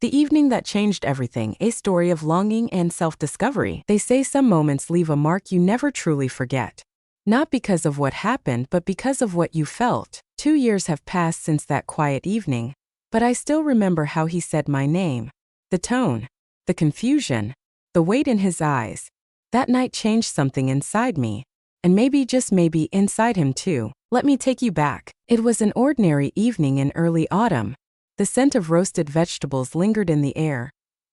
The evening that changed everything, a story of longing and self-discovery. They say some moments leave a mark you never truly forget. Not because of what happened, but because of what you felt. 2 years have passed since that quiet evening, but I still remember how he said my name. The tone, the confusion, the weight in his eyes. That night changed something inside me. And maybe, just maybe, inside him too. Let me take you back. It was an ordinary evening in early autumn. The scent of roasted vegetables lingered in the air.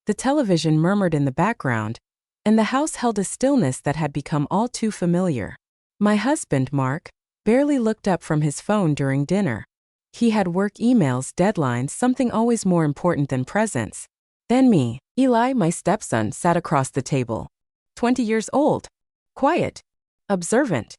The television murmured in the background, and the house held a stillness that had become all too familiar. My husband, Mark, barely looked up from his phone during dinner. He had work emails, deadlines, something always more important than presents. Then me, Eli, my stepson, sat across the table. 20 years old. Quiet. Observant.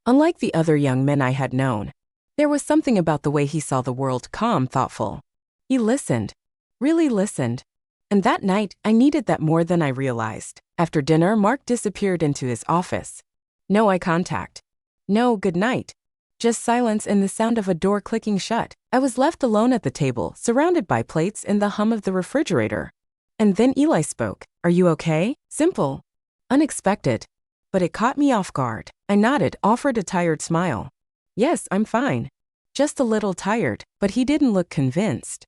Unlike the other young men I had known. There was something about the way he saw the world, calm, thoughtful. He listened. Really listened. And that night, I needed that more than I realized. After dinner, Mark disappeared into his office. No eye contact. No good night. Just silence and the sound of a door clicking shut. I was left alone at the table, surrounded by plates and the hum of the refrigerator. And then Eli spoke. Are you okay? Simple. Unexpected. But it caught me off guard. I nodded, offered a tired smile. Yes, I'm fine. Just a little tired, but he didn't look convinced.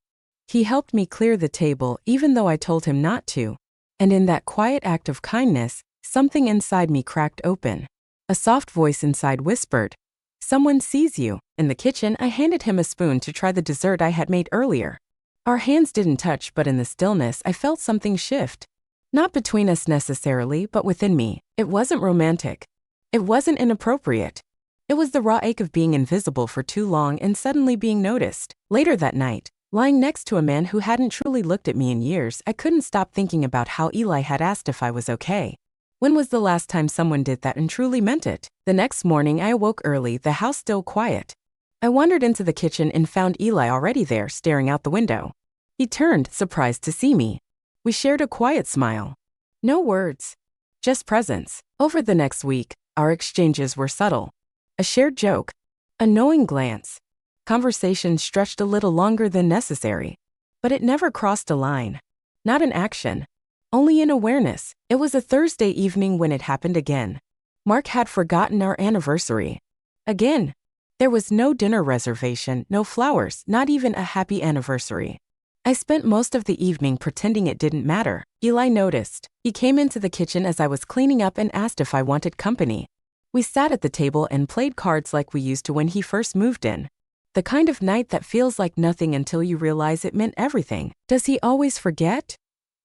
He helped me clear the table even though I told him not to. And in that quiet act of kindness, something inside me cracked open. A soft voice inside whispered, "Someone sees you." In the kitchen, I handed him a spoon to try the dessert I had made earlier. Our hands didn't touch, but in the stillness, I felt something shift. Not between us necessarily, but within me. It wasn't romantic. It wasn't inappropriate. It was the raw ache of being invisible for too long and suddenly being noticed. Later that night, lying next to a man who hadn't truly looked at me in years, I couldn't stop thinking about how Eli had asked if I was okay. When was the last time someone did that and truly meant it? The next morning, I awoke early, the house still quiet. I wandered into the kitchen and found Eli already there, staring out the window. He turned, surprised to see me. We shared a quiet smile. No words. Just presence. Over the next week, our exchanges were subtle. A shared joke. A knowing glance. Conversation stretched a little longer than necessary. But it never crossed a line. Not in action. Only in awareness. It was a Thursday evening when it happened again. Mark had forgotten our anniversary. Again. There was no dinner reservation, no flowers, not even a happy anniversary. I spent most of the evening pretending it didn't matter. Eli noticed. He came into the kitchen as I was cleaning up and asked if I wanted company. We sat at the table and played cards like we used to when he first moved in. The kind of night that feels like nothing until you realize it meant everything. Does he always forget?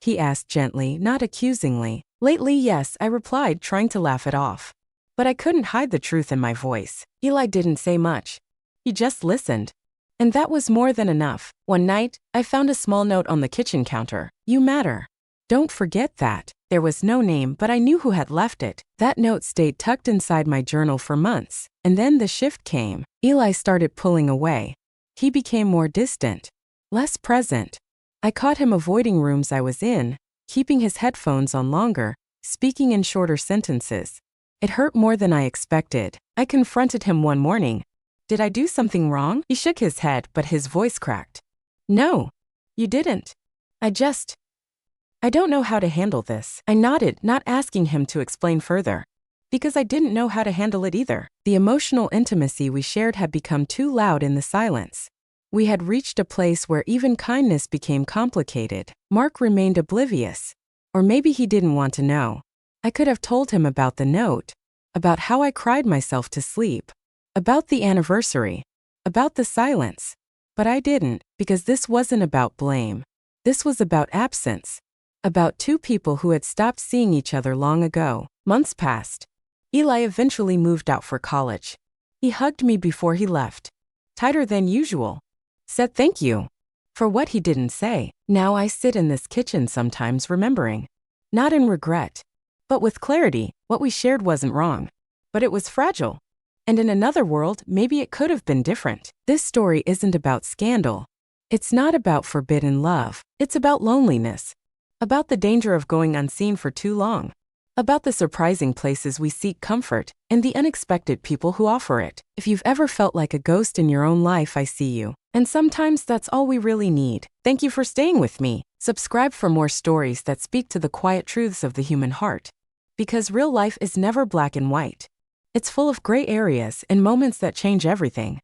He asked gently, not accusingly. Lately, yes, I replied, trying to laugh it off. But I couldn't hide the truth in my voice. Eli didn't say much. He just listened. And that was more than enough. One night, I found a small note on the kitchen counter. You matter. Don't forget that. There was no name, but I knew who had left it. That note stayed tucked inside my journal for months. And then the shift came. Eli started pulling away. He became more distant. Less present. I caught him avoiding rooms I was in, keeping his headphones on longer, speaking in shorter sentences. It hurt more than I expected. I confronted him one morning. Did I do something wrong? He shook his head, but his voice cracked. No, you didn't. I don't know how to handle this. I nodded, not asking him to explain further. Because I didn't know how to handle it either. The emotional intimacy we shared had become too loud in the silence. We had reached a place where even kindness became complicated. Mark remained oblivious. Or maybe he didn't want to know. I could have told him about the note, about how I cried myself to sleep, about the anniversary, about the silence. But I didn't, because this wasn't about blame. This was about absence. About two people who had stopped seeing each other long ago. Months passed. Eli eventually moved out for college. He hugged me before he left. Tighter than usual. Said thank you. For what he didn't say. Now I sit in this kitchen sometimes remembering. Not in regret. But with clarity, what we shared wasn't wrong. But it was fragile. And in another world, maybe it could have been different. This story isn't about scandal. It's not about forbidden love. It's about loneliness. About the danger of going unseen for too long. About the surprising places we seek comfort, and the unexpected people who offer it. If you've ever felt like a ghost in your own life, I see you. And sometimes that's all we really need. Thank you for staying with me. Subscribe for more stories that speak to the quiet truths of the human heart. Because real life is never black and white. It's full of gray areas and moments that change everything.